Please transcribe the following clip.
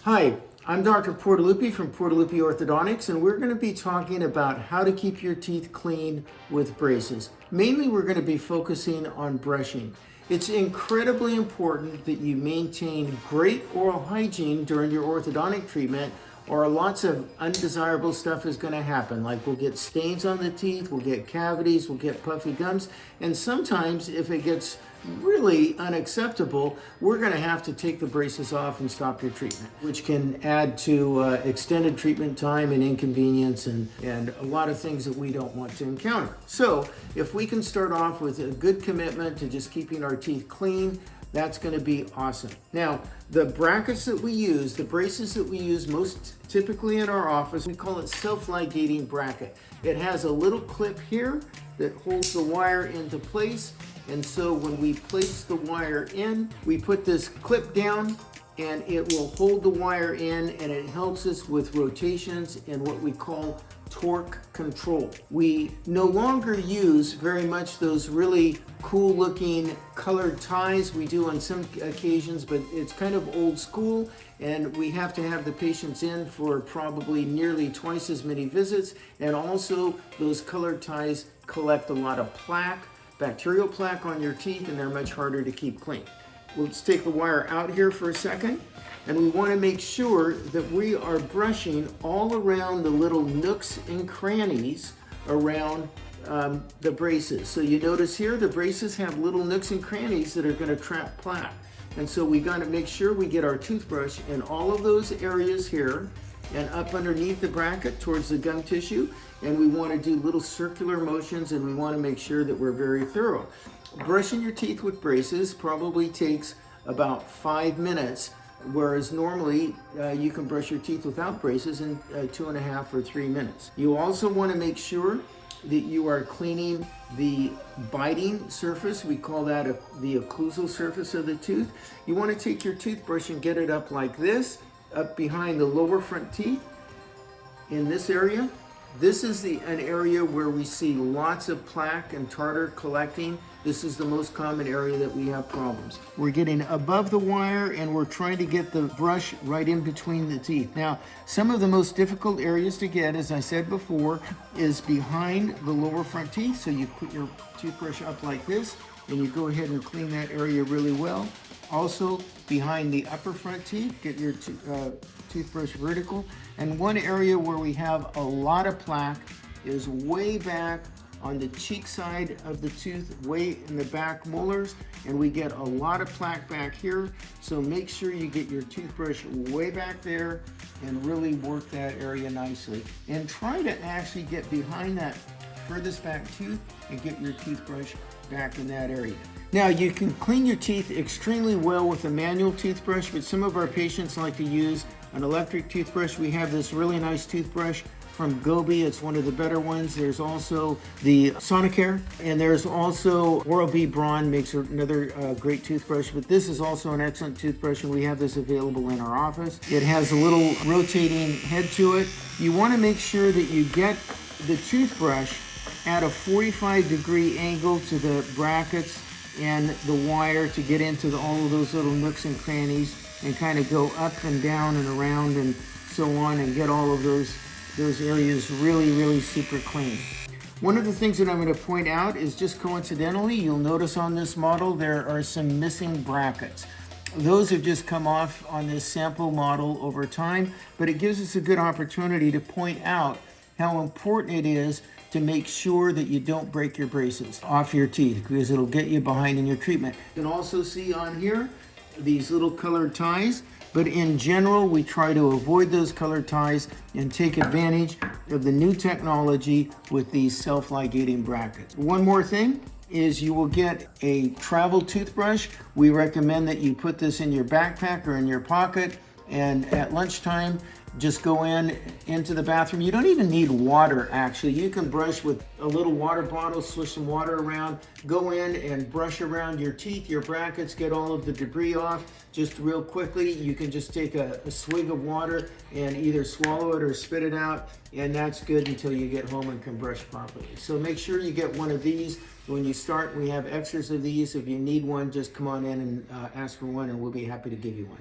Hi, I'm Dr. Portalupi from Portalupi Orthodontics, and we're going to be talking about how to keep your teeth clean with braces. Mainly, we're going to be focusing on brushing. It's incredibly important that you maintain great oral hygiene during your orthodontic treatment, or lots of undesirable stuff is going to happen. Like we'll get stains on the teeth, we'll get cavities, we'll get puffy gums, and sometimes if it gets really unacceptable, we're going to have to take the braces off and stop your treatment, which can add to extended treatment time and inconvenience and a lot of things that we don't want to encounter. So if we can start off with a good commitment to just keeping our teeth clean, that's going to be awesome. Now, the brackets that we use, the braces that we use most typically in our office, we call it self-ligating bracket. It has a little clip here that holds the wire into place. And so when we place the wire in, we put this clip down and it will hold the wire in, and it helps us with rotations and what we call torque control. We no longer use very much those really cool looking colored ties. We do on some occasions, but it's kind of old school, and we have to have the patients in for probably nearly twice as many visits. And also those colored ties collect a lot of plaque, bacterial plaque on your teeth, and they're much harder to keep clean. Let's take the wire out here for a second, and we want to make sure that we are brushing all around the little nooks and crannies around the braces. So you notice here the braces have little nooks and crannies that are going to trap plaque. And so we got to make sure we get our toothbrush in all of those areas here and up underneath the bracket towards the gum tissue. And we want to do little circular motions, and we want to make sure that we're very thorough. Brushing your teeth with braces probably takes about 5 minutes, whereas normally you can brush your teeth without braces in 2.5 or 3 minutes. You also want to make sure that you are cleaning the biting surface. We call that the occlusal surface of the tooth. You want to take your toothbrush and get it up like this, up behind the lower front teeth in this area. This is an area where we see lots of plaque and tartar collecting. This is the most common area that we have problems. We're getting above the wire, and we're trying to get the brush right in between the teeth. Now, some of the most difficult areas to get, as I said before, is behind the lower front teeth. So you put your toothbrush up like this, and you go ahead and clean that area really well. Also, behind the upper front teeth, get your toothbrush vertical. And one area where we have a lot of plaque is way back on the cheek side of the tooth, way in the back molars, and we get a lot of plaque back here. So make sure you get your toothbrush way back there and really work that area nicely. And try to actually get behind that furthest back tooth and get your toothbrush back in that area. Now, you can clean your teeth extremely well with a manual toothbrush, but some of our patients like to use an electric toothbrush. We have this really nice toothbrush from Gobi. It's one of the better ones. There's also the Sonicare, and there's also Oral-B Braun makes another great toothbrush, but this is also an excellent toothbrush, and we have this available in our office. It has a little rotating head to it. You want to make sure that you get the toothbrush at a 45-degree angle to the brackets and the wire to get into all of those little nooks and crannies, and kind of go up and down and around and so on, and get all of those areas really super clean. One of the things that I'm going to point out is, just coincidentally, you'll notice on this model there are some missing brackets. Those have just come off on this sample model over time, but it gives us a good opportunity to point out how important it is to make sure that you don't break your braces off your teeth, because it'll get you behind in your treatment. You can also see on here these little colored ties, but in general we try to avoid those colored ties and take advantage of the new technology with these self-ligating brackets. One more thing is, you will get a travel toothbrush. We recommend that you put this in your backpack or in your pocket, and at lunchtime just go into the bathroom. You don't even need water, actually. You can brush with a little water bottle, swish some water around, go in and brush around your teeth, your brackets, get all of the debris off just real quickly. You can just take a swig of water and either swallow it or spit it out, and that's good until you get home and can brush properly. So make sure you get one of these. When you start, we have extras of these. If you need one, just come on in and ask for one, and we'll be happy to give you one.